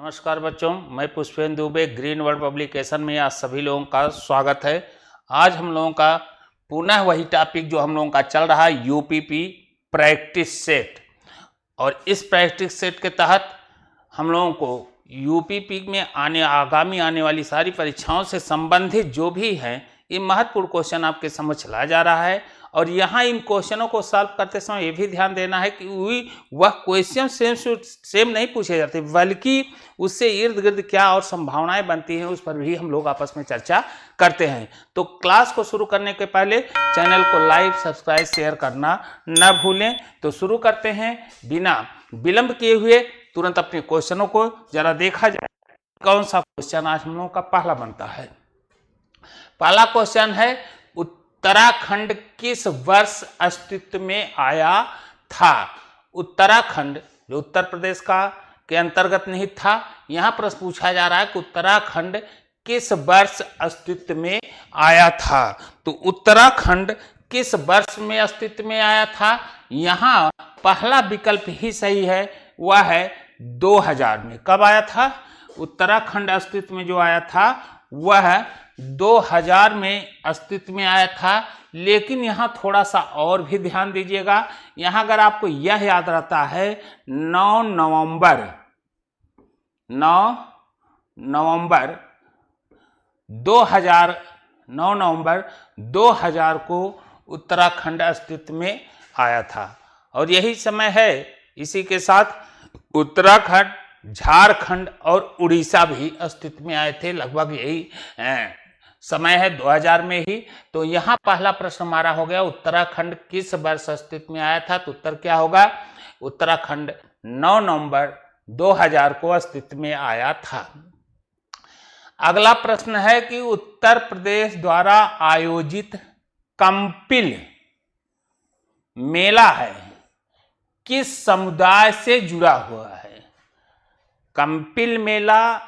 नमस्कार बच्चों, मैं Pushpendra Dubey green world publication में आज सभी लोगों का स्वागत है। आज हम लोगों का पुनः वही टॉपिक जो हम लोगों का चल रहा है यूपीपी प्रैक्टिस सेट, और इस प्रैक्टिस सेट के तहत हम लोगों को यूपीपी में आगामी आने वाली सारी परीक्षाओं से संबंधित जो भी हैं ये महत्वपूर्ण क्वेश्चन आपके समझ ला जा रहा है। और यहाँ इन क्वेश्चनों को सॉल्व करते समय ये भी ध्यान देना है कि वह क्वेश्चन सेम नहीं पूछे जाते, बल्कि उससे इर्द गिर्द क्या और संभावनाएं बनती हैं उस पर भी हम लोग आपस में चर्चा करते हैं। तो क्लास को शुरू करने के पहले चैनल को लाइक, सब्सक्राइब, शेयर करना न भूलें। तो शुरू करते हैं बिना विलंब किए हुए, तुरंत अपने क्वेश्चनों को जरा देखा जाए कौन सा क्वेश्चन आज हम लोगों का पहला बनता है। पहला क्वेश्चन है, उत्तराखंड किस वर्ष अस्तित्व में आया था। उत्तराखंड जो उत्तर प्रदेश का के अंतर्गत निहित था, यहां प्रश्न पूछा जा रहा है कि उत्तराखंड किस वर्ष अस्तित्व में आया था। तो उत्तराखंड किस वर्ष में अस्तित्व में आया था, यहां पहला विकल्प ही सही है, वह है 2000 में। कब आया था? उत्तराखंड अस्तित्व में जो आया था वह 2000 में अस्तित्व में आया था। लेकिन यहाँ थोड़ा सा और भी ध्यान दीजिएगा। यहाँ अगर आपको यह याद रहता है 9 नवंबर 2000 को उत्तराखंड अस्तित्व में आया था। और यही समय है, इसी के साथ उत्तराखंड, झारखंड और उड़ीसा भी अस्तित्व में आए थे, लगभग यही समय है 2000 में ही। तो यहाँ पहला प्रश्न हमारा हो गया, उत्तराखंड किस वर्ष अस्तित्व में आया था। तो उत्तर क्या होगा? उत्तराखंड 9 नवंबर 2000 को अस्तित्व में आया था। अगला प्रश्न है कि उत्तर प्रदेश द्वारा आयोजित कंपिल मेला है किस समुदाय से जुड़ा हुआ है। कंपिल मेला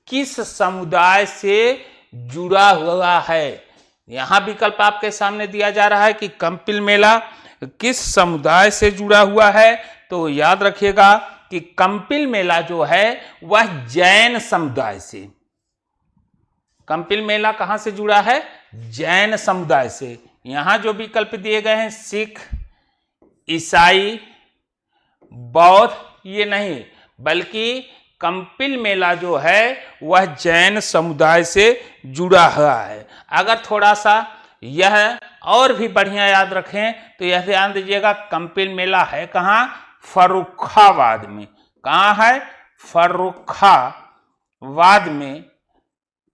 किस समुदाय से जुड़ा हुआ है। यहां विकल्प आपके सामने दिया जा रहा है कि कंपिल मेला किस समुदाय से जुड़ा हुआ है। तो याद रखिएगा कि कंपिल मेला जो है वह जैन समुदाय से। कंपिल मेला कहां से जुड़ा है? जैन समुदाय से। यहां जो विकल्प दिए गए हैं सिख, ईसाई, बौद्ध, ये नहीं, बल्कि कंपिल मेला जो है वह जैन समुदाय से जुड़ा हुआ है। अगर थोड़ा सा यह और भी बढ़िया याद रखें तो यह ध्यान दीजिएगा, कंपिल मेला है कहाँ? फर्रुखाबाद में। कहाँ है? फर्रुखाबाद में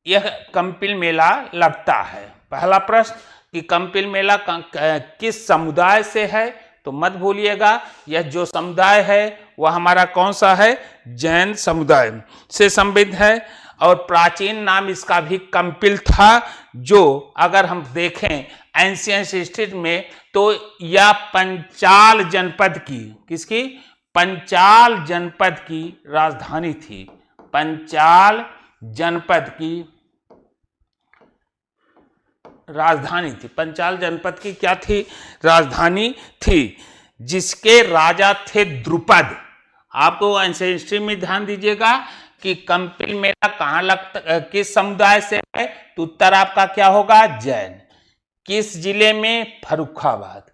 यह कंपिल मेला लगता है। पहला प्रश्न कि कंपिल मेला किस समुदाय से है, तो मत भूलिएगा यह जो समुदाय है वह हमारा कौन सा है? जैन समुदाय से संबंधित है। और प्राचीन नाम इसका भी कंपिल था, जो अगर हम देखें एंशिएंट हिस्ट्री में तो यह पंचाल जनपद की, किसकी? पंचाल जनपद की राजधानी थी। पंचाल जनपद की राजधानी थी। पंचाल जनपद की क्या थी? राजधानी थी, जिसके राजा थे द्रुपद। आपको हिस्ट्री में ध्यान दीजिएगा कि कंपिल मेला कहाँ लगता, किस समुदाय से है। तो उत्तर आपका क्या होगा? जैन। किस जिले में? फर्रुखाबाद।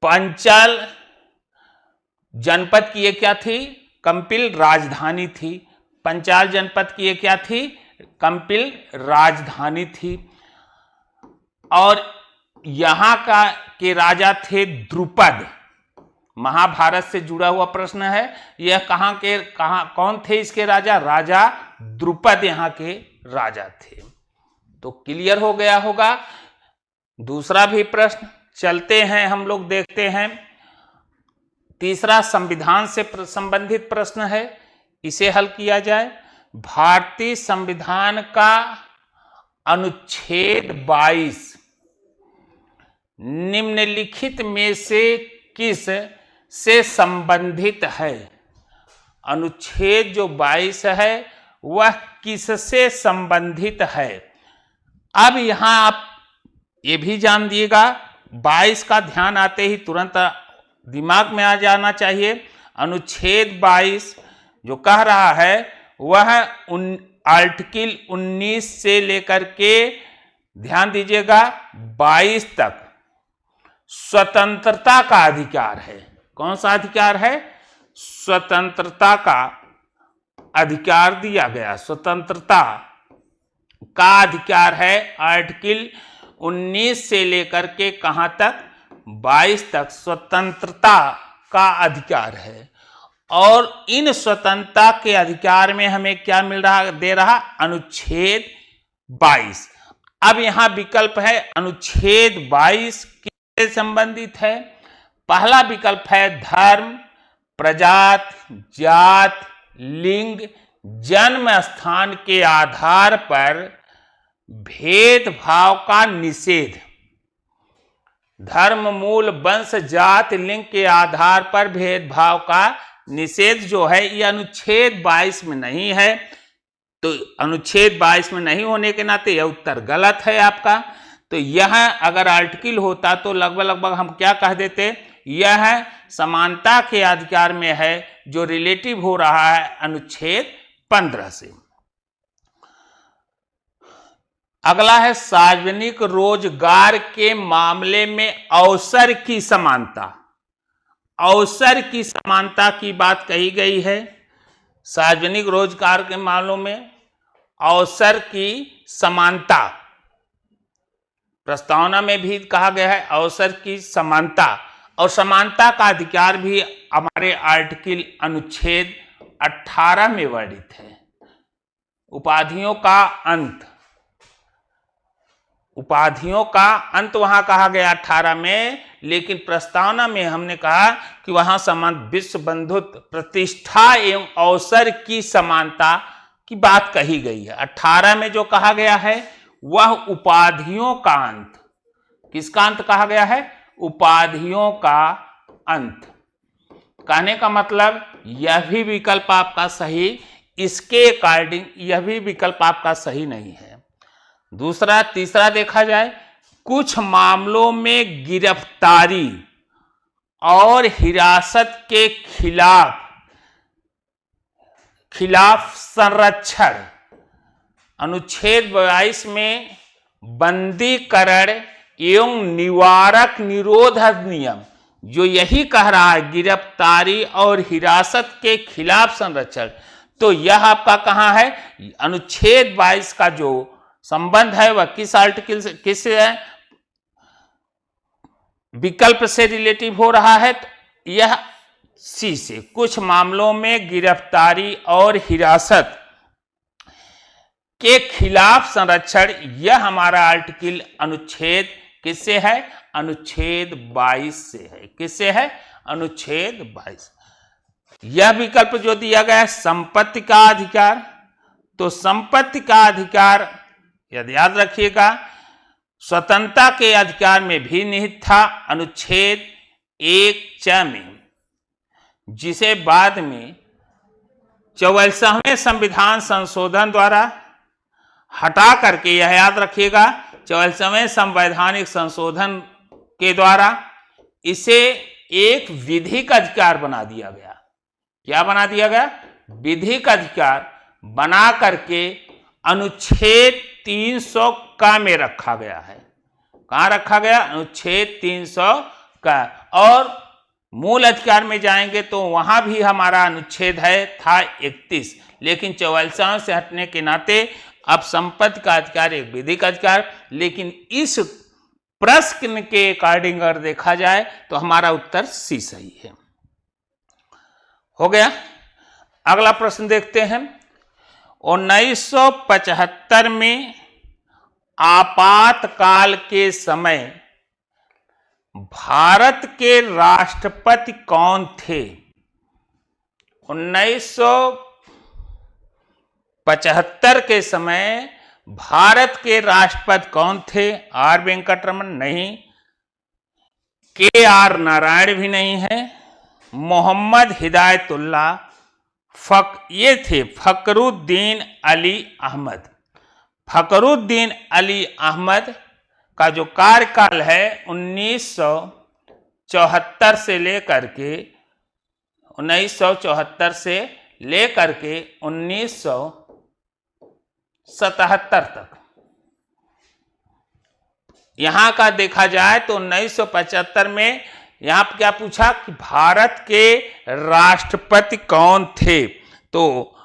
पंचाल जनपद की ये क्या थी? कंपिल राजधानी थी। पंचाल जनपद की ये क्या थी? कंपिल राजधानी थी। और यहां के राजा थे द्रुपद। महाभारत से जुड़ा हुआ प्रश्न है। यह कौन थे इसके राजा? राजा द्रुपद यहाँ के राजा थे। तो क्लियर हो गया होगा। दूसरा भी प्रश्न चलते हैं, हम लोग देखते हैं। तीसरा संविधान से संबंधित प्रश्न है, इसे हल किया जाए। भारतीय संविधान का अनुच्छेद 22 निम्नलिखित में से किस से संबंधित है। अनुच्छेद जो 22 है वह किससे संबंधित है। अब यहां आप ये भी जान दिएगा, 22 का ध्यान आते ही तुरंत दिमाग में आ जाना चाहिए। अनुच्छेद 22 जो कह रहा है वह आर्टिकल 19 से लेकर के ध्यान दीजिएगा 22 तक स्वतंत्रता का अधिकार है। कौन सा अधिकार है? स्वतंत्रता का अधिकार दिया गया, स्वतंत्रता का अधिकार है। आर्टिकल 19 से लेकर के कहां तक? 22 तक स्वतंत्रता का अधिकार है। और इन स्वतंत्रता के अधिकार में हमें क्या मिल रहा, दे रहा? अनुच्छेद 22। अब यहां विकल्प है, अनुच्छेद 22 किससे संबंधित है? पहला विकल्प है धर्म, प्रजात, जात, लिंग, जन्म स्थान के आधार पर भेदभाव का निषेध। धर्म, मूल, वंश, जात, लिंग के आधार पर भेदभाव का निषेध जो है यह अनुच्छेद 22 में नहीं है। तो अनुच्छेद 22 में नहीं होने के नाते यह उत्तर गलत है आपका। तो यह अगर आर्टिकल होता तो लगभग हम क्या कह देते? यह समानता के अधिकार में है, जो रिलेटिव हो रहा है अनुच्छेद 15 से। अगला है सार्वजनिक रोजगार के मामले में अवसर की समानता। अवसर की समानता की बात कही गई है। सार्वजनिक रोजगार के मामलों में अवसर की समानता प्रस्तावना में भी कहा गया है, अवसर की समानता। और समानता का अधिकार भी हमारे आर्टिकल अनुच्छेद 18 में वर्णित है। उपाधियों का अंत, उपाधियों का अंत वहां कहा गया 18 में, लेकिन प्रस्तावना में हमने कहा कि वहां समान विश्व बंधुत्व, प्रतिष्ठा एवं अवसर की समानता की बात कही गई है। 18 में जो कहा गया है वह उपाधियों का अंत। किसका अंत कहा गया है? उपाधियों का अंत। कहने का मतलब यह भी विकल्प आपका सही, इसके अकॉर्डिंग यह भी विकल्प आपका सही नहीं है। दूसरा, तीसरा देखा जाए, कुछ मामलों में गिरफ्तारी और हिरासत के खिलाफ संरक्षण। अनुच्छेद 22 में बंदीकरण एवं निवारक निरोध अधिनियम जो यही कह रहा है गिरफ्तारी और हिरासत के खिलाफ संरक्षण। तो यह आपका कहां है? अनुच्छेद 22 का जो संबंध है वह किस आर्टिकल से, किस विकल्प से रिलेटिव हो रहा है? तो यह सी से, कुछ मामलों में गिरफ्तारी और हिरासत के खिलाफ संरक्षण। यह हमारा आर्टिकल अनुच्छेद किससे है? अनुच्छेद 22 से है। किससे है? अनुच्छेद 22। यह विकल्प जो दिया गया है संपत्ति का अधिकार, तो संपत्ति का अधिकार यदि याद रखिएगा स्वतंत्रता के अधिकार में भी निहित था अनुच्छेद 1 में, जिसे बाद में 44वें संविधान संशोधन द्वारा हटा करके, यह याद रखिएगा 44वें संवैधानिक संशोधन के द्वारा इसे एक विधिक अधिकार बना दिया गया। क्या बना दिया गया? विधिक अधिकार बना करके अनुच्छेद 300 का में रखा गया है। कहां रखा गया? अनुच्छेद 300 का। और मूल अधिकार में जाएंगे तो वहां भी हमारा अनुच्छेद है था 31, लेकिन 44 से हटने के नाते अब संपत्ति का अधिकार एक विधिक अधिकार। लेकिन इस प्रश्न के अकॉर्डिंग अगर देखा जाए तो हमारा उत्तर सी सही है। हो गया। अगला प्रश्न देखते हैं। 1975 में आपातकाल के समय भारत के राष्ट्रपति कौन थे? 1975 के समय भारत के राष्ट्रपति कौन थे? आर वेंकटरमन नहीं, के आर नारायण भी नहीं है, मोहम्मद हिदायतुल्ला, ये थे फखरुद्दीन अली अहमद। फखरुद्दीन अली अहमद का जो कार्यकाल है 1974 से लेकर के 1974 से लेकर के 1977 तक। यहां का देखा जाए तो 1975 में यहां पर क्या पूछा कि भारत के राष्ट्रपति कौन थे। तो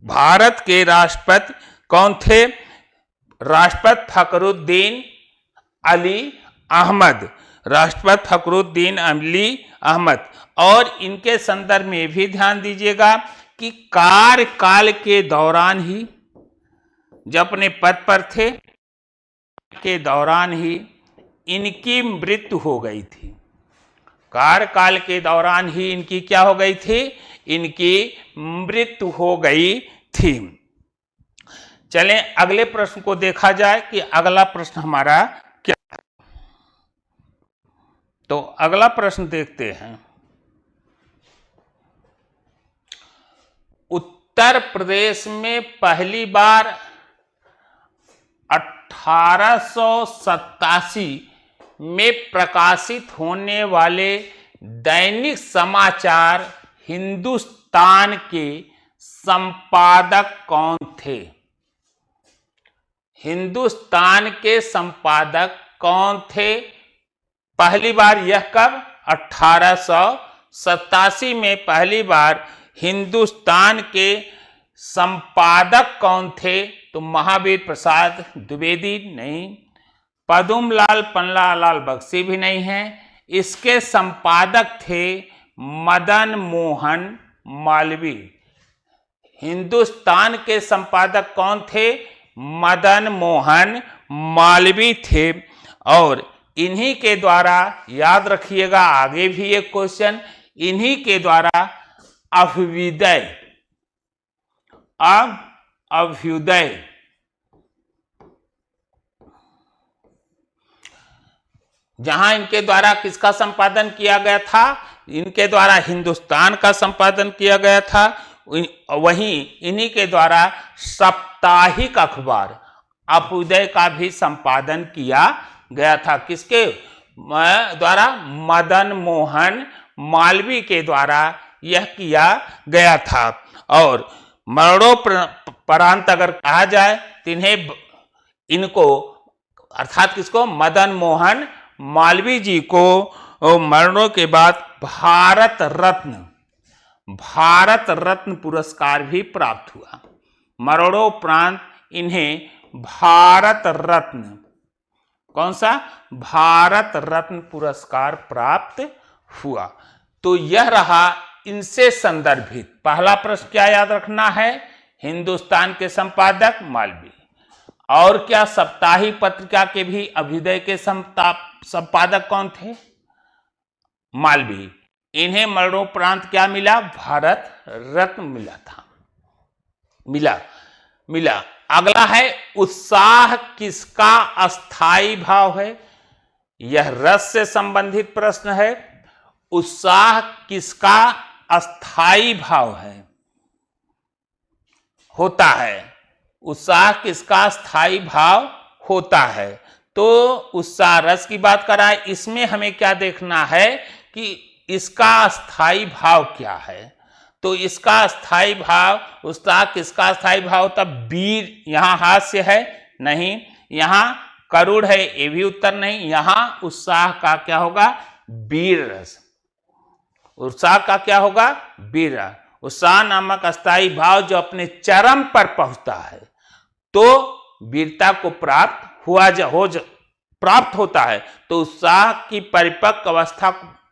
भारत के राष्ट्रपति कौन थे? राष्ट्रपति फखरुद्दीन अली अहमद, राष्ट्रपति फखरुद्दीन अली अहमद। और इनके संदर्भ में भी ध्यान दीजिएगा कि कार्यकाल के दौरान ही, जब अपने पद पर थे के दौरान ही इनकी मृत्यु हो गई थी। कार्यकाल के दौरान ही इनकी क्या हो गई थी? इनकी मृत्यु हो गई थी। चलें अगले प्रश्न को देखा जाए कि अगला प्रश्न हमारा क्या है। तो अगला प्रश्न देखते हैं। उत्तर प्रदेश में पहली बार 1887 में प्रकाशित होने वाले दैनिक समाचार हिंदुस्तान के संपादक कौन थे? हिंदुस्तान के संपादक कौन थे? पहली बार यह कब? 1887 में पहली बार हिंदुस्तान के संपादक कौन थे? तो महावीर प्रसाद द्विवेदी नहीं, पदुमलाल पन्नालाल बख्शी भी नहीं है। इसके संपादक थे मदन मोहन मालवीय। हिंदुस्तान के संपादक कौन थे? मदन मोहन मालवीय थे। और इन्हीं के द्वारा, याद रखिएगा आगे भी एक क्वेश्चन, इन्हीं के द्वारा अभ्युदय जहां इनके द्वारा किसका संपादन किया गया था? इनके द्वारा हिंदुस्तान का संपादन किया गया था। वहीं इन्हीं के द्वारा साप्ताहिक अखबार अभ्युदय का भी संपादन किया गया था। किसके द्वारा? मदन मोहन मालवीय के द्वारा यह किया गया था। और मरणोपरांत अगर कहा जाए तो इनको अर्थात किसको? मदन मोहन मालवीय जी को मरणों के बाद भारत रत्न पुरस्कार भी प्राप्त हुआ। मरणोपरांत इन्हें भारत रत्न, कौन सा? भारत रत्न पुरस्कार प्राप्त हुआ। तो यह रहा इनसे संदर्भित पहला प्रश्न। क्या याद रखना है? हिंदुस्तान के संपादक मालवीय। और क्या? साप्ताहिक पत्रिका के भी अभ्युदय के संपादक कौन थे? मालवीय। इन्हें मरणोपरांत क्या मिला? भारत रत्न मिला था, मिला। अगला है उत्साह किसका अस्थाई भाव है? यह रस से संबंधित प्रश्न है। उत्साह किसका अस्थाई भाव है? होता है। उत्साह किसका स्थायी भाव होता है? तो उत्साह रस की बात कराए, इसमें हमें क्या देखना है कि इसका स्थायी भाव क्या है। तो इसका स्थायी भाव, उत्साह किसका स्थायी भाव होता? वीर। यहां हास्य है? नहीं। यहां करुण है? ये भी उत्तर नहीं। यहां उत्साह का क्या होगा? वीर रस। उत्साह का क्या होगा? वीर रस। उत्साह नामक अस्थायी भाव जो अपने चरम पर पहुंचता है तो वीरता को प्राप्त होता है। तो उत्साह की परिपक्व अवस्था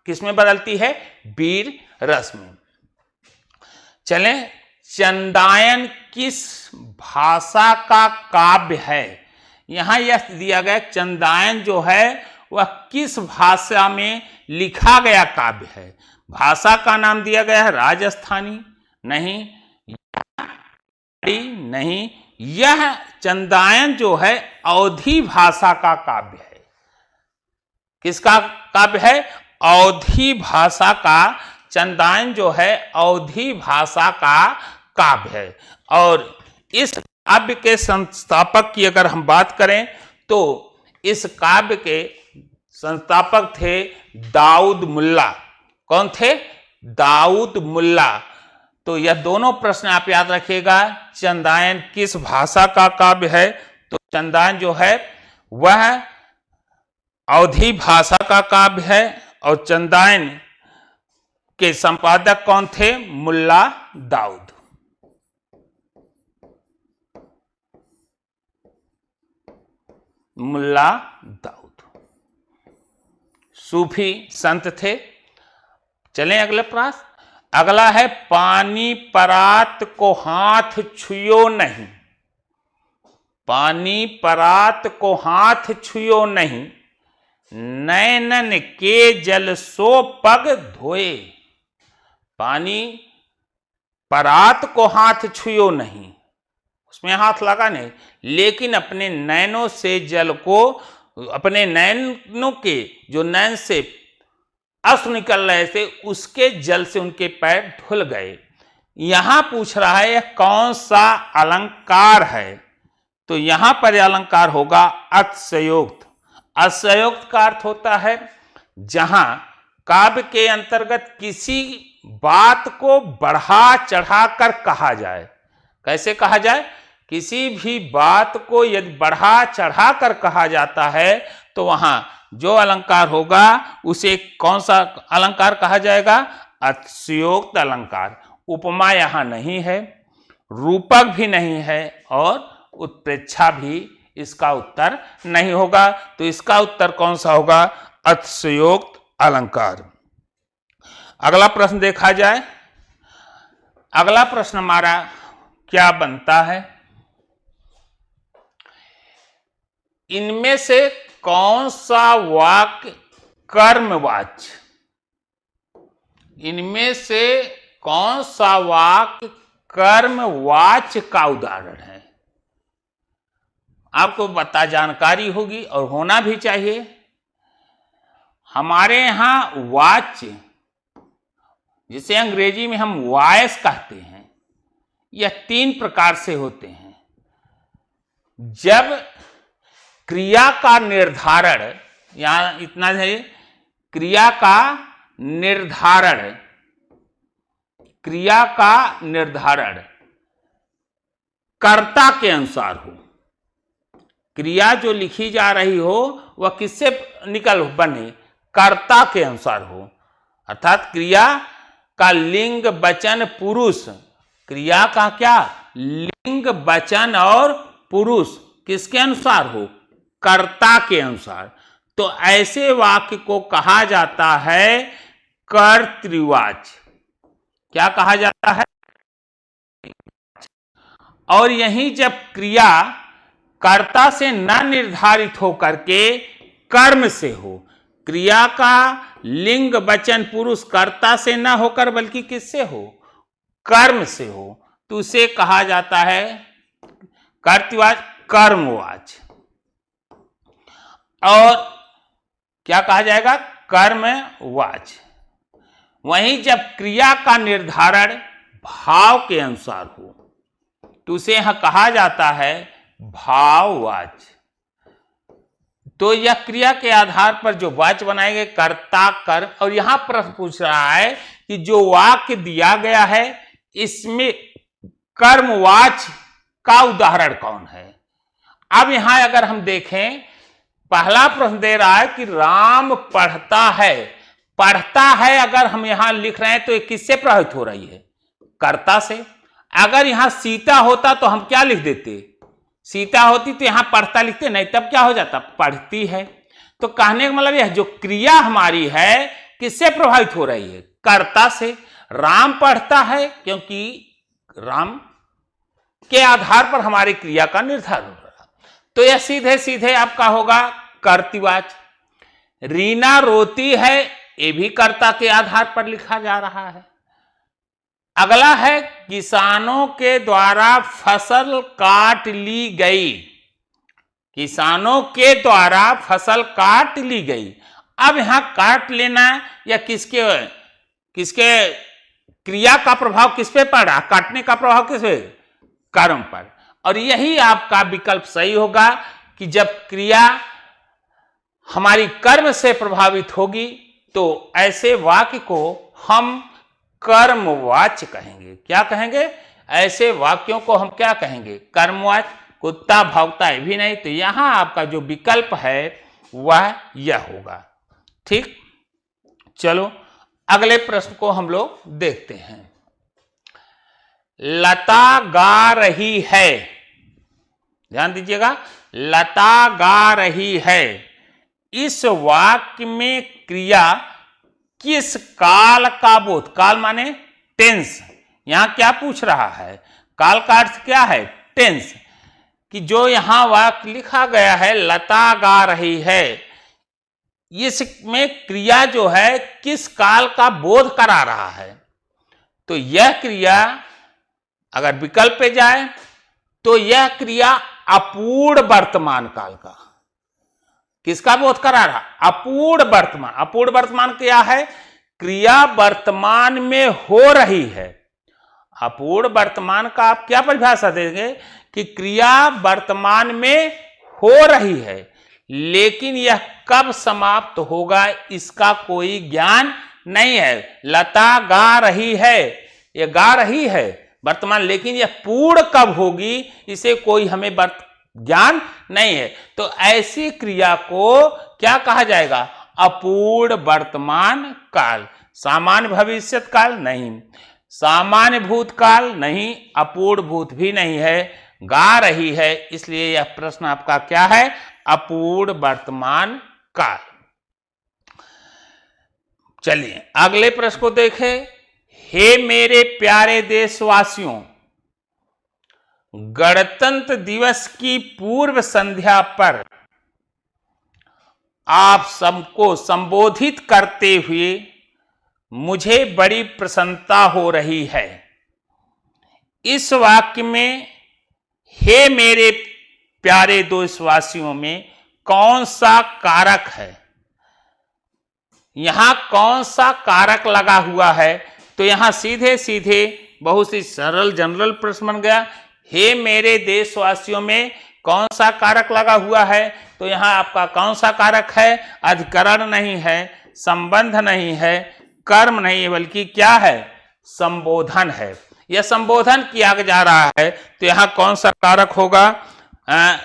किसमें बदलती है? वीर रस में। चलें, चंदायन किस भाषा का काव्य है? यहां यह दिया गया चंदायन जो है वह किस भाषा में लिखा गया काव्य है। भाषा का नाम दिया गया है राजस्थानी? नहीं। नहीं। यह चंदायन जो है अवधी भाषा का काव्य है। किसका काव्य है? अवधी भाषा का। चंदायन जो है अवधी भाषा का काव्य है। और इस काव्य के संस्थापक की अगर हम बात करें तो इस काव्य के संस्थापक थे दाऊद मुल्ला। कौन थे? दाऊद मुल्ला। तो यह दोनों प्रश्न आप याद रखिएगा। चंदायन किस भाषा का काव्य है? तो चंदायन जो है वह अवधी भाषा का काव्य है और चंदायन के संपादक कौन थे? मुल्ला दाऊद। मुल्ला दाऊद सूफी संत थे। चलें अगले प्रश्न। अगला है पानी परात को हाथ छुयो नहीं। पानी परात को हाथ छुयो नहीं, नैनन के जल सो पग धोए। पानी परात को हाथ छुयो नहीं, उसमें हाथ लगा नहीं, लेकिन अपने नैनों से जल को, अपने नैनों के जो नैन से अश्रु निकल रहे थे उसके जल से उनके पैर धुल गए। यहां पूछ रहा है यह कौन सा अलंकार है? तो यहां पर अलंकार होगा अतिशयोक्त। अतिशयोक्त का अर्थ होता है जहां काव्य के अंतर्गत किसी बात को बढ़ा चढ़ाकर कहा जाए। कैसे कहा जाए? किसी भी बात को यदि बढ़ा चढ़ाकर कहा जाता है तो वहां जो अलंकार होगा उसे कौन सा अलंकार कहा जाएगा? अतिशयोक्त अलंकार। उपमा यहां नहीं है, रूपक भी नहीं है और उत्प्रेक्षा भी इसका उत्तर नहीं होगा। तो इसका उत्तर कौन सा होगा? अतिशयोक्त अलंकार। अगला प्रश्न देखा जाए। अगला प्रश्न हमारा क्या बनता है? इनमें से कौन सा वाक्य कर्मवाच्य? इनमें से कौन सा वाक्य कर्मवाच्य का उदाहरण है? आपको बता जानकारी होगी और होना भी चाहिए। हमारे यहां वाच्य, जिसे अंग्रेजी में हम वॉइस कहते हैं, यह 3 प्रकार से होते हैं। जब क्रिया का निर्धारण, यहां इतना है, क्रिया का निर्धारण कर्ता के अनुसार हो। क्रिया जो लिखी जा रही हो वह किससे बने? कर्ता के अनुसार हो। अर्थात क्रिया का लिंग वचन पुरुष, क्रिया का क्या लिंग वचन और पुरुष किसके अनुसार हो? कर्ता के अनुसार। तो ऐसे वाक्य को कहा जाता है कर्तृवाच्य। क्या कहा जाता है? और यहीं जब क्रिया कर्ता से न निर्धारित हो करके कर्म से हो, क्रिया का लिंग वचन पुरुष कर्ता से न होकर बल्कि किससे हो? कर्म से हो, तो उसे कहा जाता है कर्तृवाच्य, कर्मवाच्य। और क्या कहा जाएगा? कर्मवाच्य। वहीं जब क्रिया का निर्धारण भाव के अनुसार हो तो उसे यहां कहा जाता है भाववाच्य। तो यह क्रिया के आधार पर जो वाच्य बनाए गए कर्ता कर्म। और यहां प्रश्न पूछ रहा है कि जो वाक्य दिया गया है इसमें कर्मवाच्य का उदाहरण कौन है? अब यहां अगर हम देखें, पहला प्रश्न दे रहा है कि राम पढ़ता है। पढ़ता है अगर हम यहां लिख रहे हैं तो ये किससे प्रभावित हो रही है? कर्ता से। अगर यहां सीता होता तो हम क्या लिख देते? सीता होती तो यहां पढ़ता लिखते, नहीं तब क्या हो जाता? पढ़ती है। तो कहने का मतलब यह जो क्रिया हमारी है किससे प्रभावित हो रही है? कर्ता से। राम पढ़ता है क्योंकि राम के आधार पर हमारी क्रिया का निर्धारण हो रहा। तो यह सीधे सीधे आपका होगा कर्तृवाच्य। रीना रोती है, ये भी कर्ता के आधार पर लिखा जा रहा है। अगला है किसानों के द्वारा फसल काट ली गई। किसानों के द्वारा फसल काट ली गई। अब यहां काट लेना या किसके क्रिया का प्रभाव किस पे पड़ा? काटने का प्रभाव किस पे? कर्म पर। और यही आपका विकल्प सही होगा कि जब क्रिया हमारी कर्म से प्रभावित होगी तो ऐसे वाक्य को हम कर्मवाच्य कहेंगे। क्या कहेंगे? ऐसे वाक्यों को हम क्या कहेंगे? कर्मवाच्य। कुत्ता भौंकता है भी नहीं, तो यहां आपका जो विकल्प है वह यह होगा। ठीक, चलो अगले प्रश्न को हम लोग देखते हैं। लता गा रही है, ध्यान दीजिएगा, लता गा रही है, इस वाक्य में क्रिया किस काल का बोध, काल माने टेंस, यहां क्या पूछ रहा है? काल का अर्थ क्या है? टेंस। कि जो यहां वाक्य लिखा गया है लता गा रही है, इसमें क्रिया जो है किस काल का बोध करा रहा है? तो यह क्रिया अगर विकल्प पे जाए तो यह क्रिया अपूर्ण वर्तमान काल का, किसका बोध करा रहा? अपूर्ण वर्तमान। अपूर्ण वर्तमान क्या है? क्रिया वर्तमान में हो रही है। अपूर्ण वर्तमान का आप क्या परिभाषा देंगे? कि क्रिया वर्तमान में हो रही है, लेकिन यह कब समाप्त होगा इसका कोई ज्ञान नहीं है। लता गा रही है, यह गा रही है वर्तमान, लेकिन यह पूर्ण कब होगी इसे कोई हमें ज्ञान नहीं है। तो ऐसी क्रिया को क्या कहा जाएगा? अपूर्ण वर्तमान काल। सामान्य भविष्यत काल नहीं, सामान्य भूतकाल नहीं, अपूर्ण भूत भी नहीं है, गा रही है, इसलिए यह प्रश्न आपका क्या है? अपूर्ण वर्तमान काल। चलिए अगले प्रश्न को देखें। हे मेरे प्यारे देशवासियों, गणतंत्र दिवस की पूर्व संध्या पर आप सबको संबोधित करते हुए मुझे बड़ी प्रसन्नता हो रही है। इस वाक्य में हे मेरे प्यारे देशवासियों में कौन सा कारक है? यहां कौन सा कारक लगा हुआ है? तो यहां सीधे सीधे बहुत ही सरल जनरल प्रश्न बन गया। हे मेरे देशवासियों में कौन सा कारक लगा हुआ है? तो यहां आपका कौन सा कारक है? अधिकरण नहीं है, संबंध नहीं है, कर्म नहीं है, बल्कि क्या है? संबोधन है। यह संबोधन किया जा रहा है, तो यहां कौन सा कारक होगा?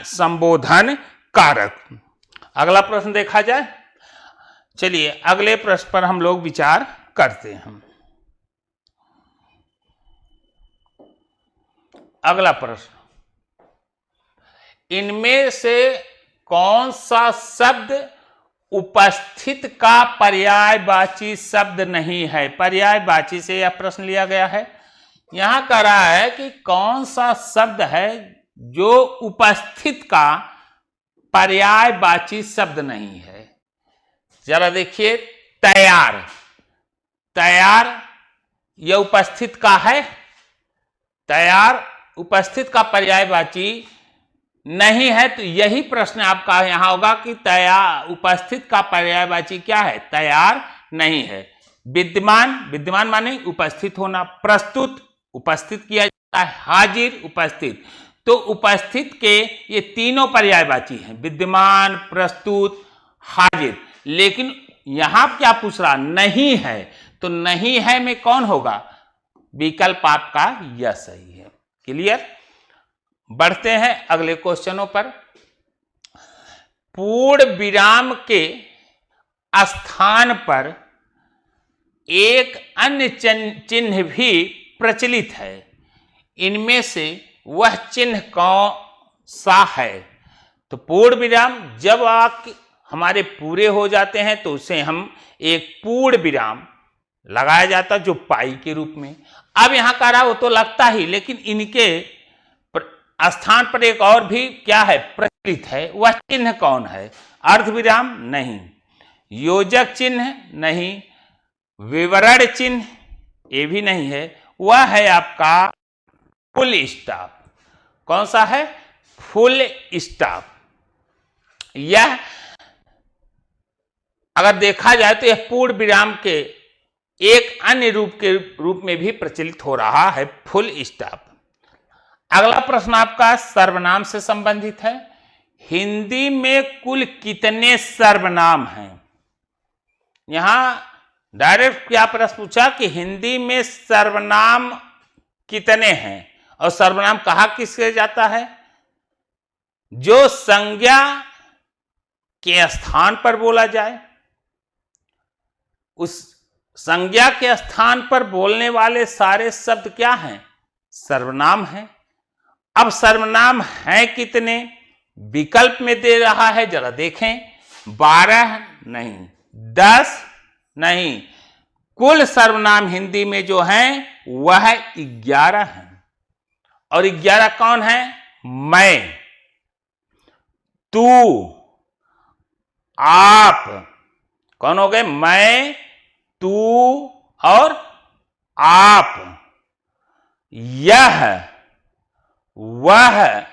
संबोधन कारक। अगला प्रश्न देखा जाए। चलिए अगले प्रश्न पर हम लोग विचार करते हैं। अगला प्रश्न, इनमें से कौन सा शब्द उपस्थित का पर्यायवाची शब्द नहीं है? पर्यायवाची से यह प्रश्न लिया गया है। यहां कह रहा है कि कौन सा शब्द है जो उपस्थित का पर्यायवाची शब्द नहीं है। जरा देखिए, तैयार, तैयार यह उपस्थित का है, तैयार उपस्थित का पर्यायवाची नहीं है। तो यही प्रश्न आपका यहां होगा कि तैयार उपस्थित का पर्यायवाची क्या है? तैयार नहीं है। विद्यमान, विद्यमान माने उपस्थित होना। प्रस्तुत, उपस्थित किया जाता है। हाजिर, उपस्थित। तो उपस्थित के ये तीनों पर्यायवाची हैं, विद्यमान, प्रस्तुत, हाजिर। लेकिन यहां क्या पूछ रहा? नहीं है। तो नहीं है में कौन होगा? विकल्प आपका यह सही है। क्लियर? बढ़ते हैं अगले क्वेश्चनों पर। पूर्ण विराम के स्थान पर एक अन्य चिन्ह भी प्रचलित है। इनमें से वह चिन्ह कौन सा है? तो पूर्ण विराम जब वाक्य हमारे पूरे हो जाते हैं तो उसे हम एक पूर्ण विराम लगाया जाता जो पाई के रूप में। अब यहां कह रहा वो तो लगता ही, लेकिन इनके स्थान पर एक और भी क्या है? प्रचलित है। वह चिन्ह कौन है? अर्धविराम नहीं, योजक चिन्ह नहीं, विवरण चिन्ह ये भी नहीं है। वह है आपका फुल स्टॉप। कौन सा है? Full stop. यह अगर देखा जाए तो यह पूर्ण विराम के एक अन्य रूप में भी प्रचलित हो रहा है, फुल स्टॉप। अगला प्रश्न आपका सर्वनाम से संबंधित है। हिंदी में कुल कितने सर्वनाम हैं? यहां डायरेक्ट क्या प्रश्न पूछा कि हिंदी में सर्वनाम कितने हैं, और सर्वनाम कहा किसके जाता है? जो संज्ञा के स्थान पर बोला जाए, उस संज्ञा के स्थान पर बोलने वाले सारे शब्द क्या हैं? सर्वनाम हैं। अब सर्वनाम हैं कितने? विकल्प में दे रहा है, जरा देखें। 12 नहीं, 10 नहीं, कुल सर्वनाम हिंदी में जो हैं वह 11 हैं। और 11 कौन है? मैं, तू, आप, कौन हो गए? मैं, तू और आप, यह, वह,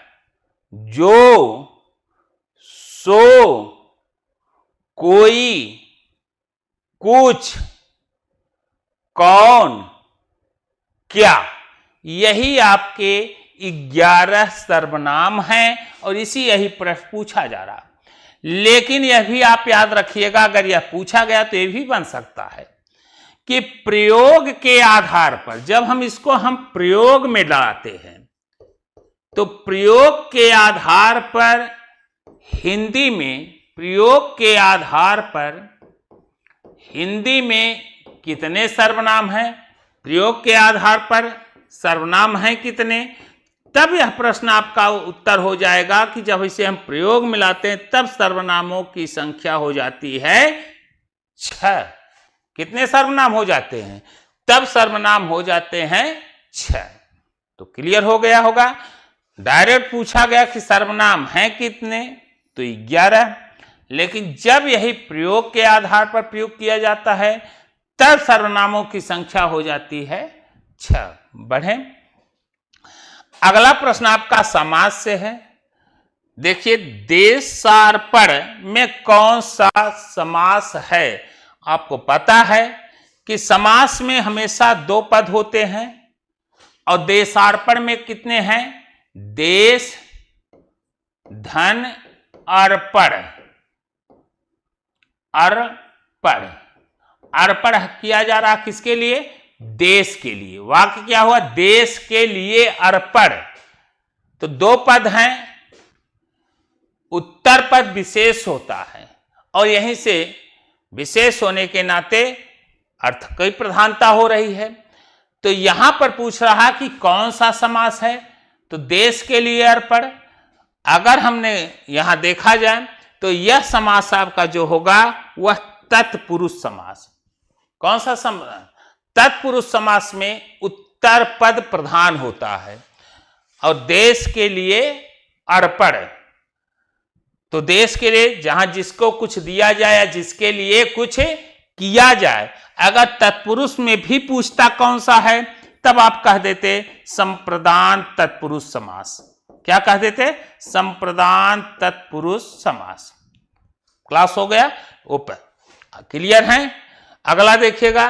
जो, सो, कोई, कुछ, कौन, क्या, यही आपके 11 सर्वनाम हैं और यही प्रश्न पूछा जा रहा। लेकिन यह भी आप याद रखिएगा, अगर यह पूछा गया तो यह भी बन सकता है कि प्रयोग के आधार पर, जब हम इसको प्रयोग में डालते हैं तो प्रयोग के आधार पर हिंदी में, प्रयोग के आधार पर हिंदी में कितने सर्वनाम हैं, प्रयोग के आधार पर सर्वनाम हैं कितने, तब यह प्रश्न आपका उत्तर हो जाएगा कि जब इसे हम प्रयोग में लाते हैं तब सर्वनामों की संख्या हो जाती है 6। कितने सर्वनाम हो जाते हैं? तब सर्वनाम हो जाते हैं 6। तो क्लियर हो गया होगा। डायरेक्ट पूछा गया कि सर्वनाम हैं कितने, तो 11। लेकिन जब यही प्रयोग के आधार पर प्रयोग किया जाता है तब सर्वनामों की संख्या हो जाती है 6। बढ़ें। अगला प्रश्न आपका समास से है। देखिए, देशार्पण में कौन सा समास है? आपको पता है कि समास में हमेशा 2 पद होते हैं और देशार्पण में कितने हैं? देश, धन, अर्पण। अर्पण, अर्पण किया जा रहा किसके लिए? देश के लिए। वाक्य क्या हुआ? देश के लिए अर्पण। तो 2 पद हैं, उत्तर पद विशेष होता है और यहीं से विशेष होने के नाते अर्थ की प्रधानता हो रही है। तो यहां पर पूछ रहा कि कौन सा समास है, तो देश के लिए अर्पण। अगर हमने यहां देखा जाए तो यह समास आपका जो होगा वह तत्पुरुष समास। कौन सा समास? तत्पुरुष समास में उत्तर पद प्रधान होता है और देश के लिए अर्पण। तो देश के लिए जहां जिसको कुछ दिया जाए या जिसके लिए कुछ किया जाए, अगर तत्पुरुष में भी पूछता कौन सा है तब आप कह देते संप्रदान तत्पुरुष समास। क्या कह देते? संप्रदान तत्पुरुष समास। क्लास हो गया? ऊपर क्लियर है। अगला देखिएगा,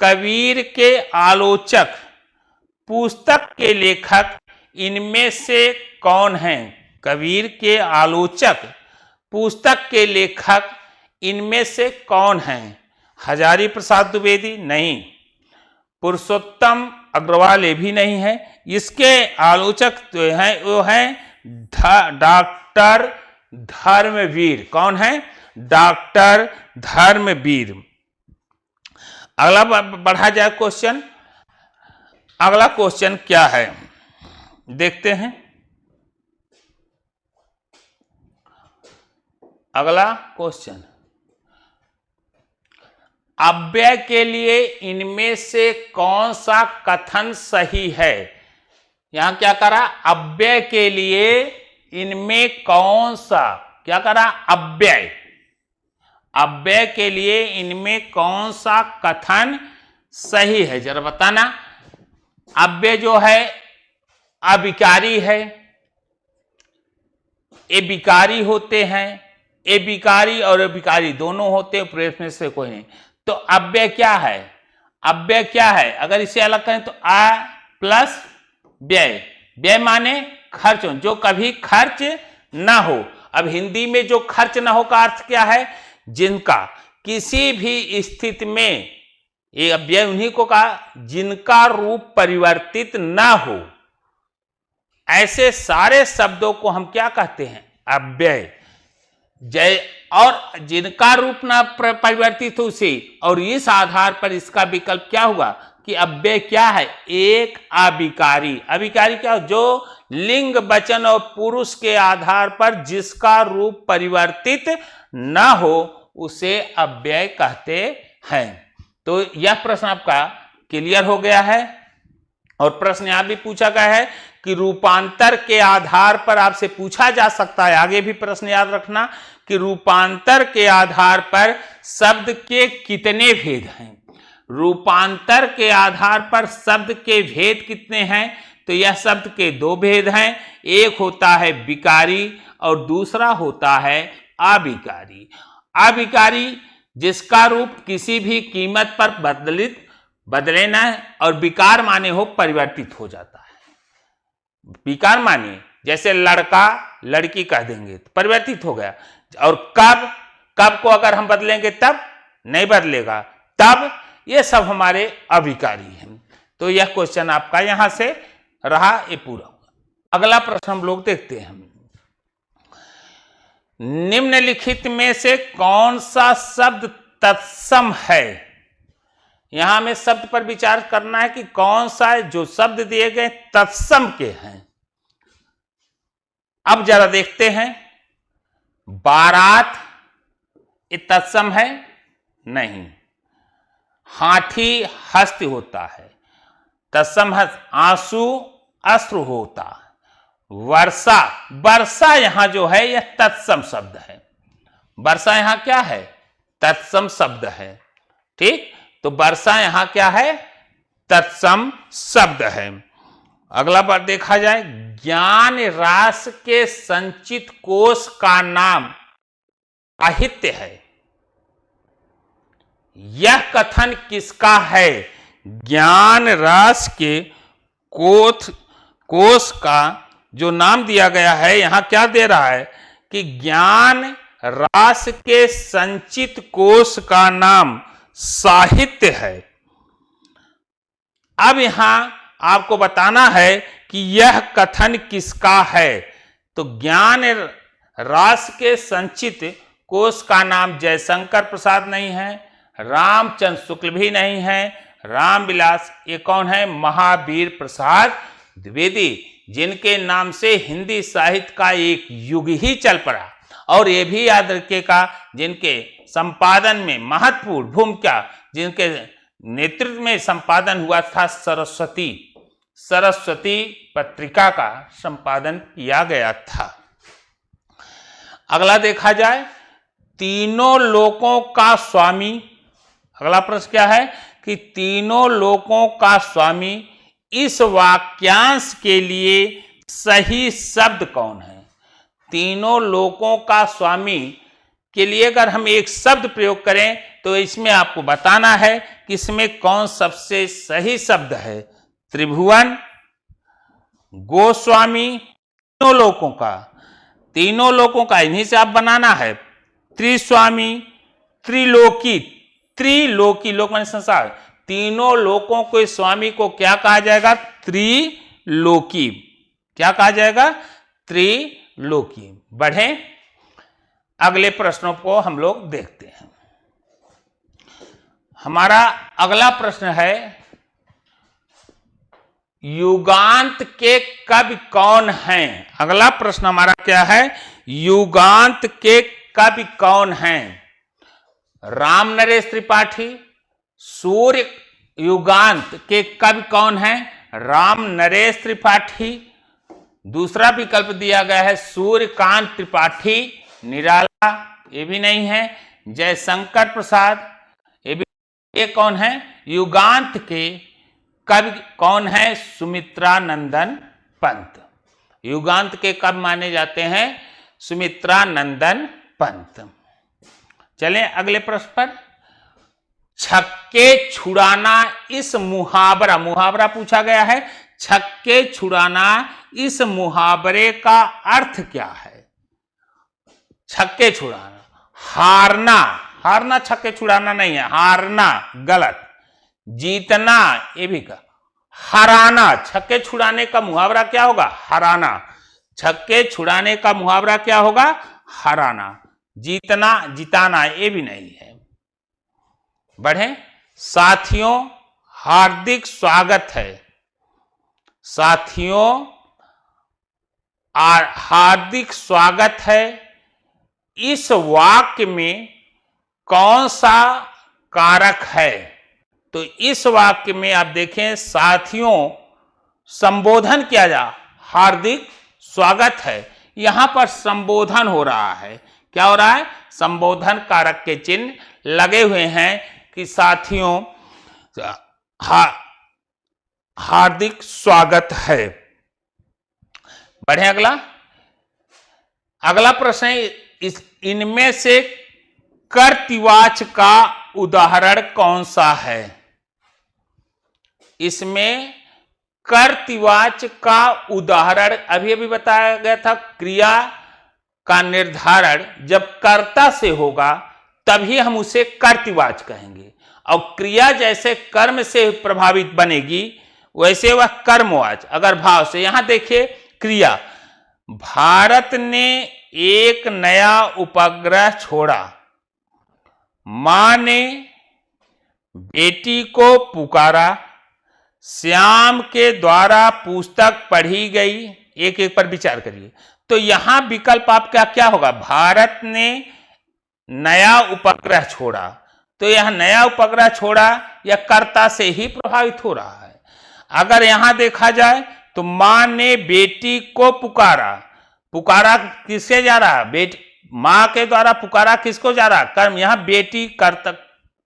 कबीर के आलोचक, पुस्तक के लेखक इनमें से कौन हैं? कबीर के आलोचक, पुस्तक के लेखक इनमें से कौन हैं? हजारी प्रसाद द्विवेदी? नहीं। पुरुषोत्तम अग्रवाल? ये भी नहीं है। इसके आलोचक जो हैं वो हैं डॉक्टर धर्मवीर। कौन है? डॉक्टर धर्मवीर। अगला बढ़ा जाए क्वेश्चन। अगला क्वेश्चन क्या है देखते हैं। अगला क्वेश्चन, अव्यय के लिए इनमें से कौन सा कथन सही है? यहां क्या करा? अव्यय के लिए इनमें कौन सा, क्या करा? अव्यय। अव्यय के लिए इनमें कौन सा कथन सही है, जरा बताना। अव्यय जो है अविकारी है, ए विकारी होते हैं, ए विकारी और अविकारी दोनों होते हैं, प्रश्न में से कोई नहीं। तो अव्यय क्या है? अव्यय क्या है? अगर इसे अलग करें तो आ प्लस व्यय। व्यय माने खर्च, जो कभी खर्च ना हो। अब हिंदी में जो खर्च ना हो का अर्थ क्या है? जिनका किसी भी स्थिति में ये अव्यय उन्हीं को कहा जिनका रूप परिवर्तित ना हो। ऐसे सारे शब्दों को हम क्या कहते हैं? अव्यय। और जिनका रूप ना परिवर्तित हो उसे, और इस आधार पर इसका विकल्प क्या हुआ कि अव्यय क्या है? एक अविकारी। अविकारी क्या हो? जो लिंग, वचन और पुरुष के आधार पर जिसका रूप परिवर्तित न हो उसे अव्यय कहते हैं। तो यह प्रश्न आपका क्लियर हो गया है। और प्रश्न यहां भी पूछा गया है कि रूपांतर के आधार पर आपसे पूछा जा सकता है, आगे भी प्रश्न याद रखना, कि रूपांतर के आधार पर शब्द के कितने भेद हैं। रूपांतर के आधार पर शब्द के भेद कितने हैं? तो यह शब्द के दो भेद हैं, एक होता है विकारी और दूसरा होता है अविकारी। अविकारी जिसका रूप किसी भी कीमत पर बदले ना, और विकार माने हो परिवर्तित हो जाता है। विकार माने जैसे लड़का लड़की कह देंगे तो परिवर्तित हो गया, और कब को अगर हम बदलेंगे तब नहीं बदलेगा, तब ये सब हमारे अविकारी हैं। तो यह क्वेश्चन आपका यहां से रहा, ये पूरा हुआ। अगला प्रश्न हम लोग देखते हैं। निम्नलिखित में से कौन सा शब्द तत्सम है? यहां हमें शब्द पर विचार करना है कि कौन सा जो शब्द दिए गए तत्सम के हैं। अब जरा देखते हैं। बारात ये तत्सम है? नहीं। हाथी हस्त होता है, तत्सम हस्त। आंसू अश्रु होता है। वर्षा यहां जो है यह तत्सम शब्द है। वर्षा यहां क्या है? तत्सम शब्द है। ठीक, तो वर्षा यहां क्या है? तत्सम शब्द है। अगला बार देखा जाए, ज्ञान रास के संचित कोश का नाम साहित्य है। यह कथन किसका है? ज्ञान रास के कोश का जो नाम दिया गया है, यहां क्या दे रहा है कि ज्ञान रास के संचित कोश का नाम साहित्य है। अब यहां आपको बताना है कि यह कथन किसका है। तो ज्ञान रास के संचित कोश का नाम जयशंकर प्रसाद नहीं है, रामचंद्र शुक्ल भी नहीं है, रामविलास, ये कौन है? महावीर प्रसाद द्विवेदी, जिनके नाम से हिंदी साहित्य का एक युग ही चल पड़ा। और ये भी याद रखिएगा, जिनके संपादन में महत्वपूर्ण भूमिका, जिनके नेतृत्व में संपादन हुआ था, सरस्वती पत्रिका का संपादन किया गया था। अगला देखा जाए, तीनों लोकों का स्वामी। अगला प्रश्न क्या है कि तीनों लोकों का स्वामी इस वाक्यांश के लिए सही शब्द कौन है? तीनों लोकों का स्वामी के लिए अगर हम एक शब्द प्रयोग करें तो इसमें आपको बताना है कि इसमें कौन सबसे सही शब्द है। त्रिभुवन, गोस्वामी, तीनों लोकों का इन्हीं से आप बनाना है। त्रिस्वामी, त्रिलोकी, लोक माने संसार, तीनों लोकों के स्वामी को क्या कहा जाएगा? त्रिलोकी। क्या कहा जाएगा? त्रिलोकी। बढ़े अगले प्रश्नों को हम लोग देखते हैं। हमारा अगला प्रश्न है, युगांत के कवि कौन हैं? अगला प्रश्न हमारा क्या है? युगांत के कवि कौन हैं? राम नरेश त्रिपाठी। सूर्य युगांत के कवि कौन हैं? राम नरेश त्रिपाठी। दूसरा विकल्प दिया गया है सूर्यकांत त्रिपाठी निराला, ये भी नहीं है। जयशंकर प्रसाद, ये कौन है? युगांत के कवि कौन है? सुमित्रा नंदन पंत। युगांत के कवि माने जाते हैं सुमित्रा नंदन पंत। चलें अगले प्रश्न पर। छक्के छुड़ाना इस मुहावरा पूछा गया है। छक्के छुड़ाना इस मुहावरे का अर्थ क्या है? छक्के छुड़ाना, हारना छक्के छुड़ाना नहीं है, हारना गलत। जीतना, ये भी का हराना, छक्के छुड़ाने का मुहावरा क्या होगा? हराना। छक्के छुड़ाने का मुहावरा क्या होगा? हराना। जीतना, जिताना, ये भी नहीं है। बढ़े। साथियों, हार्दिक स्वागत है। साथियों, हार्दिक स्वागत है। इस वाक्य में कौन सा कारक है? तो इस वाक्य में आप देखें, साथियों संबोधन किया जा, हार्दिक स्वागत है, यहां पर संबोधन हो रहा है। क्या हो रहा है? संबोधन कारक के चिन्ह लगे हुए हैं कि साथियों हार्दिक स्वागत है। बढ़े अगला। अगला प्रश्न है, इनमें से कर्तृवाच का उदाहरण कौन सा है? इसमें कर्तृवाच का उदाहरण अभी अभी बताया गया था। क्रिया का निर्धारण जब कर्ता से होगा तभी हम उसे कर्तृवाच कहेंगे, और क्रिया जैसे कर्म से प्रभावित बनेगी वैसे वह कर्मवाच। अगर भाव से, यहां देखिए क्रिया, भारत ने एक नया उपग्रह छोड़ा, मां ने बेटी को पुकारा, श्याम के द्वारा पुस्तक पढ़ी गई। एक एक पर विचार करिए। तो यहां विकल्प आपका क्या होगा? भारत ने नया उपग्रह छोड़ा, तो यह नया उपग्रह छोड़ा या कर्ता से ही प्रभावित हो रहा है। अगर यहां देखा जाए तो मां ने बेटी को पुकारा, पुकारा किससे जा रहा? मां के द्वारा पुकारा किसको जा रहा? कर्म। यहां बेटी कर्ता,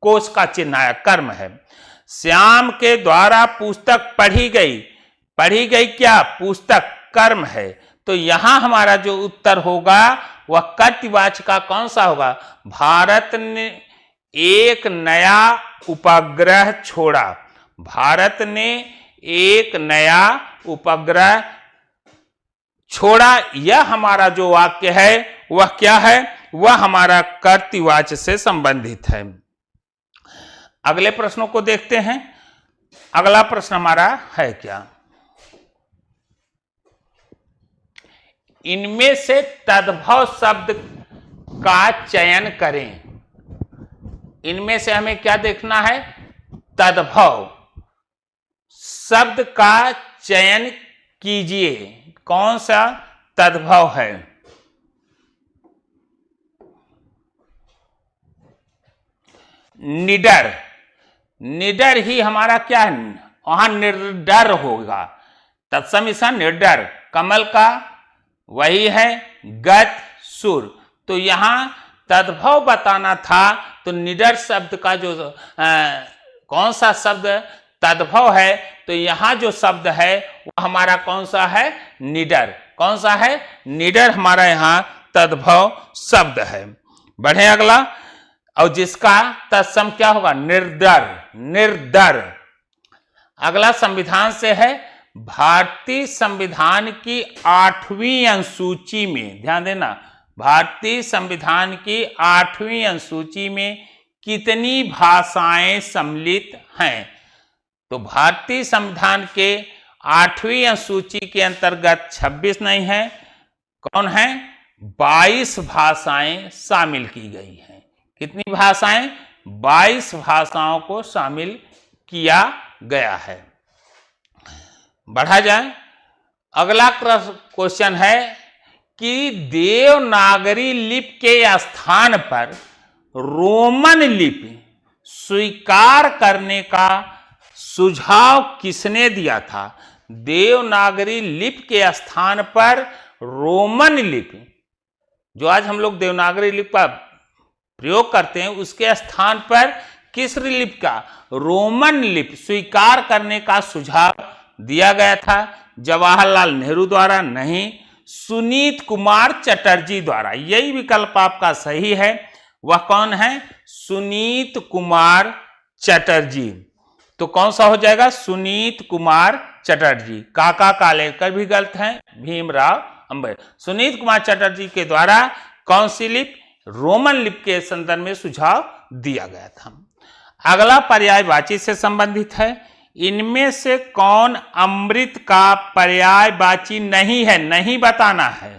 कोष का चिन्ह आया, कर्म है। श्याम के द्वारा पुस्तक पढ़ी गई, पढ़ी गई क्या? पुस्तक, कर्म है। तो यहां हमारा जो उत्तर होगा वह कर्तृवाच का कौन सा होगा? भारत ने एक नया उपग्रह छोड़ा, भारत ने एक नया उपग्रह छोड़ा, यह हमारा जो वाक्य है वह क्या है? वह हमारा कर्तृवाच से संबंधित है। अगले प्रश्नों को देखते हैं। अगला प्रश्न हमारा है क्या? इनमें से तद्भव शब्द का चयन करें। इनमें से हमें क्या देखना है? तद्भव शब्द का चयन कीजिए। कौन सा तद्भव है? निडर, निडर ही हमारा क्या है? वहां निर्डर होगा। तत्सम ईसा निर्डर, कमल का वही है गत सुर। तो यहां तद्भव बताना था, तो निडर शब्द का जो कौन सा शब्द तद्भव है, तो यहां जो शब्द है वो हमारा कौन सा है? निडर। कौन सा है? निडर हमारा यहां तद्भव शब्द है। बढ़े अगला, और जिसका तत्सम क्या होगा? निर्डर, निर्डर। अगला संविधान से है। भारतीय संविधान की 8वीं अनुसूची में, ध्यान देना, भारतीय संविधान की 8वीं अनुसूची में कितनी भाषाएं सम्मिलित हैं? तो भारतीय संविधान के 8वीं अनुसूची के अंतर्गत 26 नहीं है, कौन है? 22 भाषाएं शामिल की गई हैं। कितनी भाषाएं? 22 भाषाओं को शामिल किया गया है। बढ़ा जाए। अगला क्वेश्चन है कि देवनागरी लिपि के स्थान पर रोमन लिपि स्वीकार करने का सुझाव किसने दिया था? देवनागरी लिपि के स्थान पर रोमन लिपि, जो आज हम लोग देवनागरी लिपि का प्रयोग करते हैं, उसके स्थान पर किस लिपि का? रोमन लिपि स्वीकार करने का सुझाव दिया गया था। जवाहरलाल नेहरू द्वारा नहीं, सुनीत कुमार चटर्जी द्वारा। यही विकल्प आपका सही है। वह कौन है? सुनीत कुमार चटर्जी। तो कौन सा हो जाएगा? सुनीत कुमार चटर्जी। काका कालेकर भी गलत है, भीमराव अंबेडकर। सुनीत कुमार चटर्जी के द्वारा कौन सी लिपि? रोमन लिपि के संदर्भ में सुझाव दिया गया था। अगला पर्यायवाची से संबंधित है। इनमें से कौन अमृत का पर्यायवाची नहीं है, नहीं बताना है।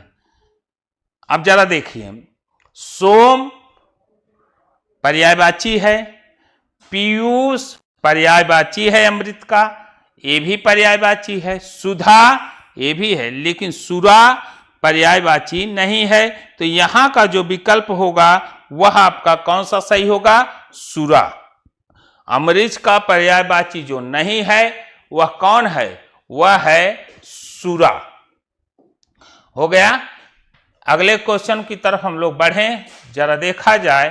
अब जरा देखिए, सोम पर्यायवाची है, पीयूष पर्यायवाची है अमृत का, ये भी पर्यायवाची है, सुधा ये भी है, लेकिन सुरा पर्यायवाची नहीं है। तो यहां का जो विकल्प होगा वह आपका कौन सा सही होगा? सुरा। अमृत का पर्यायवाची जो नहीं है वह कौन है? वह है सुरा। हो गया। अगले क्वेश्चन की तरफ हम लोग बढ़ें, जरा देखा जाए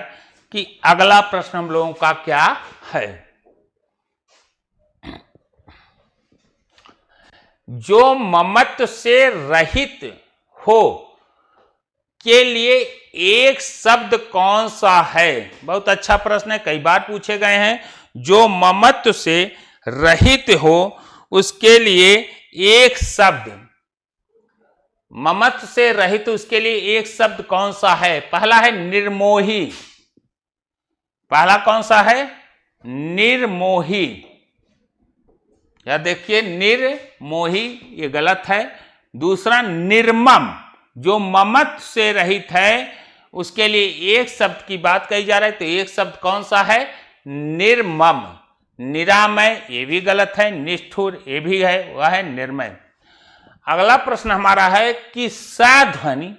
कि अगला प्रश्न हम लोगों का क्या है। जो ममत्व से रहित हो के लिए एक शब्द कौन सा है? बहुत अच्छा प्रश्न है, कई बार पूछे गए हैं। जो ममत्व से रहित हो उसके लिए एक शब्द, ममत्व से रहित उसके लिए एक शब्द कौन सा है? पहला है निर्मोही। पहला कौन सा है? निर्मोही। या देखिए, निर्मोही ये गलत है। दूसरा निर्मम, जो ममत्व से रहित है उसके लिए एक शब्द की बात कही जा रही है, तो एक शब्द कौन सा है? निर्मम। निरामय ये भी गलत है, निष्ठुर ये भी है, वह है निर्मय। अगला प्रश्न हमारा है कि स ध्वनि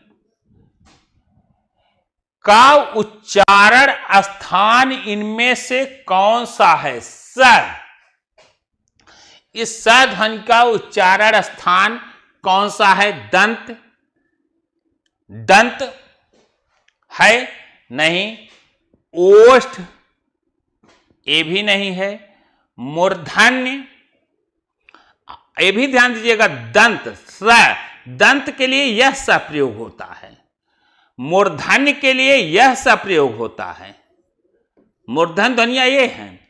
का उच्चारण स्थान इनमें से कौन सा है? स, इस स ध्वनि का उच्चारण स्थान कौन सा है? दंत, दंत है नहीं, ओष्ठ ये भी नहीं है, मूर्धन्य ये भी ध्यान दीजिएगा, दंत स, दंत के लिए यह स प्रयोग होता है, मूर्धन्य के लिए यह स प्रयोग होता है। मूर्धन्य ध्वनियां ये हैं।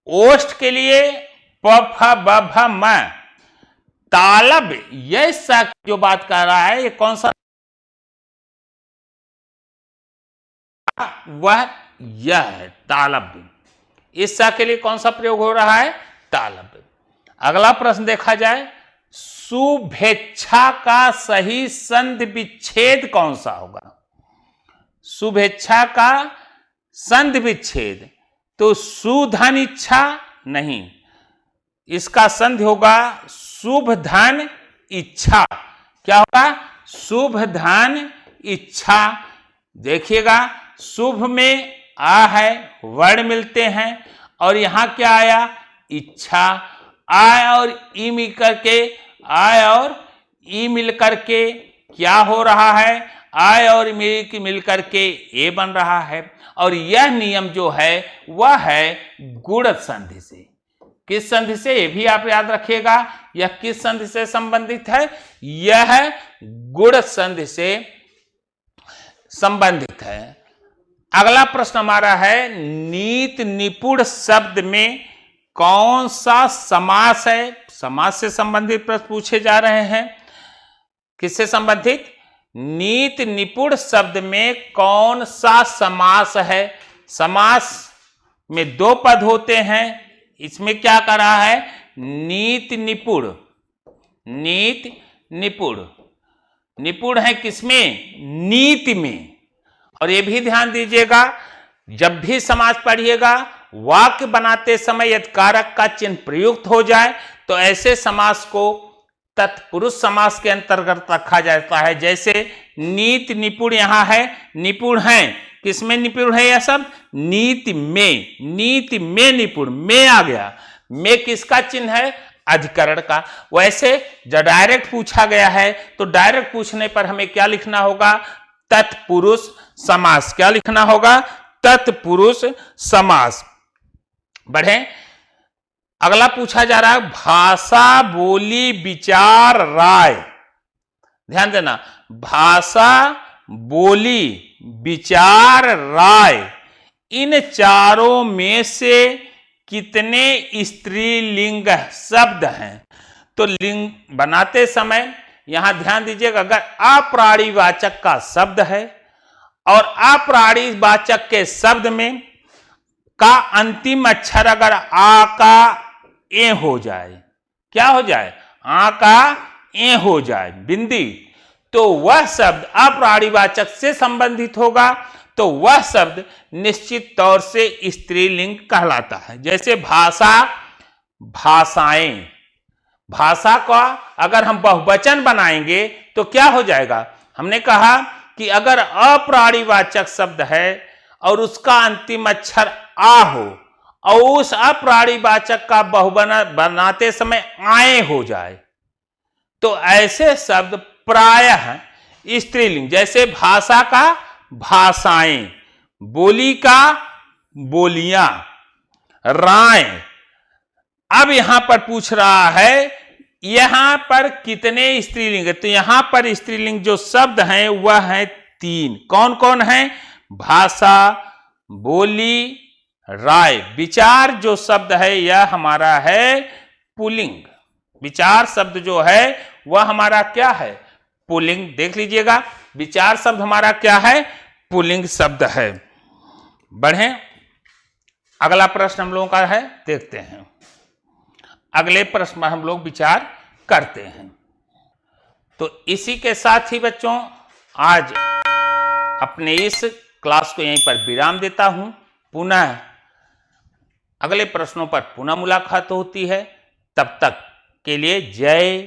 ओष्ठ के लिए प फ ब भ म। तालब यह स जो बात कर रहा है ये कौन सा? वह यह है तालब। इस स के लिए कौन सा प्रयोग हो रहा है? तालब। अगला प्रश्न देखा जाए, शुभेच्छा का सही संधि विच्छेद कौन सा होगा? शुभेच्छा का संधि विच्छेद, तो सुधन इच्छा नहीं, इसका संधि होगा शुभ धन इच्छा। क्या होगा? शुभ धन इच्छा। देखिएगा, शुभ में आ है, वर्ण मिलते हैं, और यहां क्या आया? इच्छा। आय और ई मिल करके, आय और ई मिल करके क्या हो रहा है? आय और मिल करके ए बन रहा है। और यह नियम जो है वह है गुण संधि से। किस संधि से? ये भी आप याद रखिएगा, यह किस संधि से संबंधित है? यह गुण संधि से संबंधित है। अगला प्रश्न हमारा है, नीत निपुण शब्द में कौन सा समास है? समास से संबंधित प्रश्न पूछे जा रहे हैं। किससे संबंधित? नीत निपुण शब्द में कौन सा समास है? समास में दो पद होते हैं, इसमें क्या कर रहा है? नीत निपुण। नीत निपुण, निपुण है किसमें? नीति में। और ये भी ध्यान दीजिएगा, जब भी समास पढ़िएगा, वाक्य बनाते समय यदि कारक का चिन्ह प्रयुक्त हो जाए तो ऐसे समास को तत्पुरुष समास के अंतर्गत रखा जाता है। जैसे नीति निपुण यहां है, निपुण है, किसमें निपुण है? यह सब नीति में, नीति में निपुण, में आ गया। में किसका चिन्ह है? अधिकरण का। वैसे जब डायरेक्ट पूछा गया है तो डायरेक्ट पूछने पर हमें क्या लिखना होगा? तत्पुरुष समास। क्या लिखना होगा? तत्पुरुष समास। बढ़े, अगला पूछा जा रहा है, भाषा बोली विचार राय। ध्यान देना, भाषा बोली विचार राय, इन चारों में से कितने स्त्रीलिंग शब्द हैं? तो लिंग बनाते समय यहां ध्यान दीजिएगा, अगर अप्राणीवाचक का शब्द है और अप्राणीवाचक के शब्द में का अंतिम अक्षर अगर आ का ए हो जाए, क्या हो जाए, आ का ए हो जाए, बिंदी, तो वह शब्द अप्राणीवाचक से संबंधित होगा, तो वह शब्द निश्चित तौर से स्त्रीलिंग कहलाता है। जैसे भाषा, भाषाएं, भाषा का अगर हम बहुवचन बनाएंगे तो क्या हो जाएगा, हमने कहा कि अगर अप्राणीवाचक शब्द है और उसका अंतिम अक्षर आ हो और उस अप्राणीवाचक का बहुवचन बनाते समय आए हो जाए, तो ऐसे शब्द प्रायः स्त्रीलिंग, जैसे भाषा का भाषाएं, बोली का बोलियां, राय। अब यहां पर पूछ रहा है यहां पर कितने स्त्रीलिंग है, तो यहां पर स्त्रीलिंग जो शब्द हैं वह है 3। कौन कौन है, भाषा, बोली, राय। विचार जो शब्द है यह हमारा है पुल्लिंग। विचार शब्द जो है वह हमारा क्या है, पुल्लिंग। देख लीजिएगा, विचार शब्द हमारा क्या है, पुल्लिंग शब्द है। बढ़े, अगला प्रश्न हम लोगों का है, देखते हैं। अगले प्रश्न में हम लोग विचार करते हैं। तो इसी के साथ ही बच्चों आज अपने इस क्लास को यहीं पर विराम देता हूं। पुनः अगले प्रश्नों पर पुनः मुलाकात होती है। तब तक के लिए जय